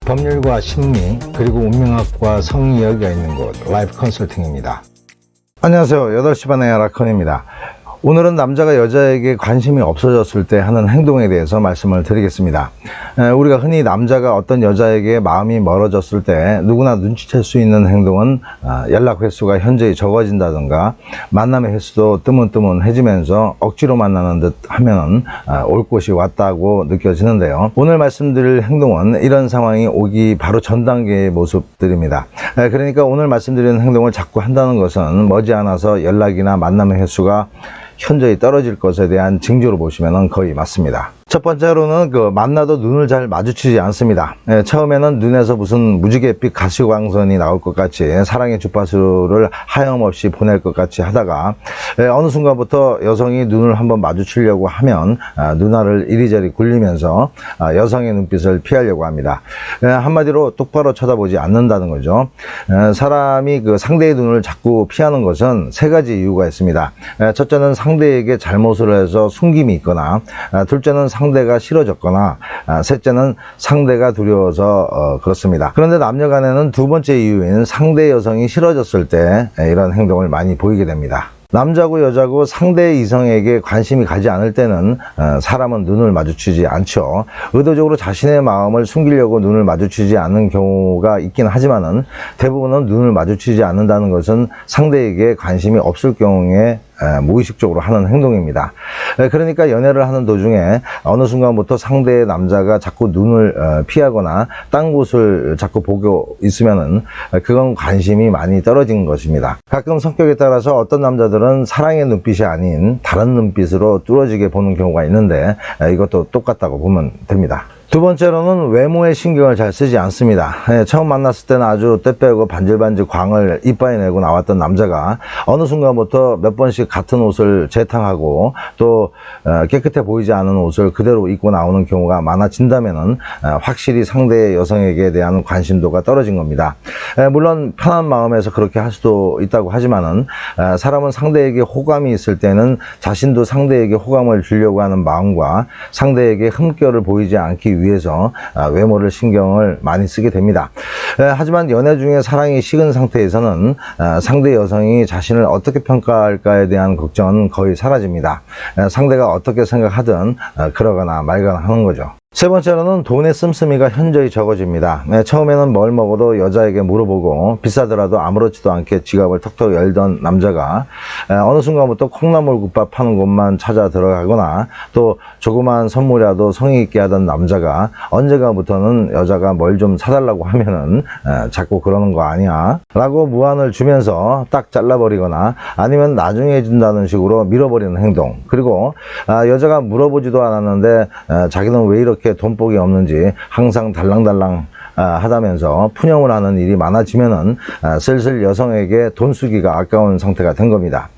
법률과 심리 그리고 운명학과 성이야기가 있는 곳 라이프 컨설팅입니다. 안녕하세요. 8시 반의 라컨입니다. 오늘은 남자가 여자에게 관심이 없어졌을 때 하는 행동에 대해서 말씀을 드리겠습니다. 우리가 흔히 남자가 어떤 여자에게 마음이 멀어졌을 때 누구나 눈치챌 수 있는 행동은 연락 횟수가 현저히 적어진다든가 만남의 횟수도 뜨문뜨문해지면서 억지로 만나는 듯 하면 올 곳이 왔다고 느껴지는데요. 오늘 말씀드릴 행동은 이런 상황이 오기 바로 전 단계의 모습들입니다. 그러니까 오늘 말씀드리는 행동을 자꾸 한다는 것은 머지않아서 연락이나 만남의 횟수가 현저히 떨어질 것에 대한 징조로 보시면 거의 맞습니다. 첫 번째로는 만나도 눈을 잘 마주치지 않습니다. 처음에는 눈에서 무슨 무지갯빛 가시광선이 나올 것 같이 사랑의 주파수를 하염없이 보낼 것 같이 하다가 어느 순간부터 여성이 눈을 한번 마주치려고 하면 눈알을 이리저리 굴리면서 여성의 눈빛을 피하려고 합니다. 한마디로 똑바로 쳐다보지 않는다는 거죠. 사람이 상대의 눈을 자꾸 피하는 것은 세 가지 이유가 있습니다. 첫째는 상대에게 잘못을 해서 숨김이 있거나, 둘째는 상대가 싫어졌거나, 셋째는 상대가 두려워서 그렇습니다. 그런데 남녀 간에는 두 번째 이유인 상대 여성이 싫어졌을 때 이런 행동을 많이 보이게 됩니다. 남자고 여자고 상대 이성에게 관심이 가지 않을 때는 사람은 눈을 마주치지 않죠. 의도적으로 자신의 마음을 숨기려고 눈을 마주치지 않는 경우가 있긴 하지만은 대부분은 눈을 마주치지 않는다는 것은 상대에게 관심이 없을 경우에 무의식적으로 하는 행동입니다. 그러니까 연애를 하는 도중에 어느 순간부터 상대의 남자가 자꾸 눈을 피하거나 딴 곳을 자꾸 보고 있으면은 그건 관심이 많이 떨어진 것입니다. 가끔 성격에 따라서 어떤 남자들은 사랑의 눈빛이 아닌 다른 눈빛으로 뚫어지게 보는 경우가 있는데 이것도 똑같다고 보면 됩니다. 두 번째로는 외모에 신경을 잘 쓰지 않습니다. 처음 만났을 때는 아주 때 빼고 반질반질 광을 이빠이 내고 나왔던 남자가 어느 순간부터 몇 번씩 같은 옷을 재탕하고 또 깨끗해 보이지 않은 옷을 그대로 입고 나오는 경우가 많아진다면은 확실히 상대 여성에게 대한 관심도가 떨어진 겁니다. 물론 편한 마음에서 그렇게 할 수도 있다고 하지만은 사람은 상대에게 호감이 있을 때는 자신도 상대에게 호감을 주려고 하는 마음과 상대에게 흠결을 보이지 않기 위해서 외모를 신경을 많이 쓰게 됩니다. 하지만 연애 중에 사랑이 식은 상태에서는 상대 여성이 자신을 어떻게 평가할까에 대한 걱정은 거의 사라집니다. 상대가 어떻게 생각하든 그러거나 말거나 하는 거죠. 세 번째로는 돈의 씀씀이가 현저히 적어집니다. 처음에는 뭘 먹어도 여자에게 물어보고 비싸더라도 아무렇지도 않게 지갑을 턱턱 열던 남자가 어느 순간부터 콩나물국밥 파는 곳만 찾아 들어가거나 또 조그마한 선물이라도 성의 있게 하던 남자가 언젠가부터는 여자가 뭘 좀 사달라고 하면은 자꾸 그러는 거 아니야? 라고 무안을 주면서 딱 잘라버리거나 아니면 나중에 준다는 식으로 밀어버리는 행동. 그리고 여자가 물어보지도 않았는데 자기는 왜 이렇게 돈복이 없는지 항상 달랑달랑 하다면서 푸념을 하는 일이 많아지면은 슬슬 여성에게 돈 쓰기가 아까운 상태가 된 겁니다.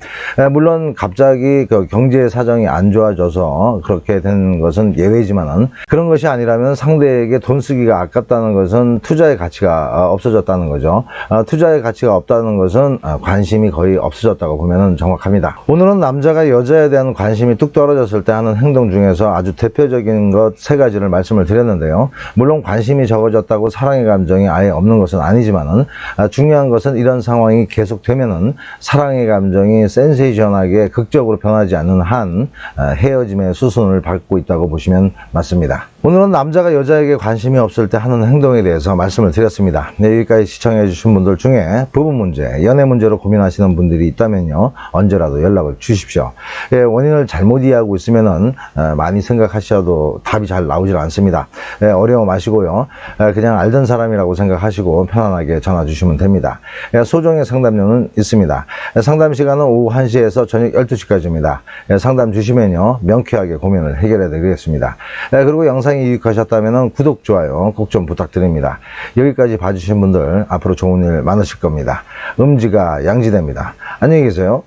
물론 갑자기 경제 사정이 안 좋아져서 그렇게 된 것은 예외지만은 그런 것이 아니라면 상대에게 돈 쓰기가 아깝다는 것은 투자의 가치가 없어졌다는 거죠. 투자의 가치가 없다는 것은 관심이 거의 없어졌다고 보면 정확합니다. 오늘은 남자가 여자에 대한 관심이 뚝 떨어졌을 때 하는 행동 중에서 아주 대표적인 것 세 가지를 말씀을 드렸는데요. 물론 관심이 적어졌다고 사랑의 감정이 아예 없는 것은 아니지만은 중요한 것은 이런 상황이 계속되면은 사랑의 감정이 센세이션하게 극적으로 변하지 않는 한 헤어짐의 수순을 밟고 있다고 보시면 맞습니다. 오늘은 남자가 여자에게 관심이 없을 때 하는 행동에 대해서 말씀을 드렸습니다. 여기까지 시청해 주신 분들 중에 부부 문제, 연애 문제로 고민하시는 분들이 있다면요, 언제라도 연락을 주십시오. 원인을 잘못 이해하고 있으면은 많이 생각하셔도 답이 잘 나오질 않습니다. 어려워 마시고요, 그냥 알던 사람이라고 생각하시고 편안하게 전화 주시면 됩니다. 소정의 상담료는 있습니다. 상담 시간은 오후 1시에서 저녁 12시까지입니다. 상담 주시면요, 명쾌하게 고민을 해결해 드리겠습니다. 그리고 영상이 유익하셨다면 구독, 좋아요 꼭 좀 부탁드립니다. 여기까지 봐주신 분들 앞으로 좋은 일 많으실 겁니다. 음지가 양지됩니다. 안녕히 계세요.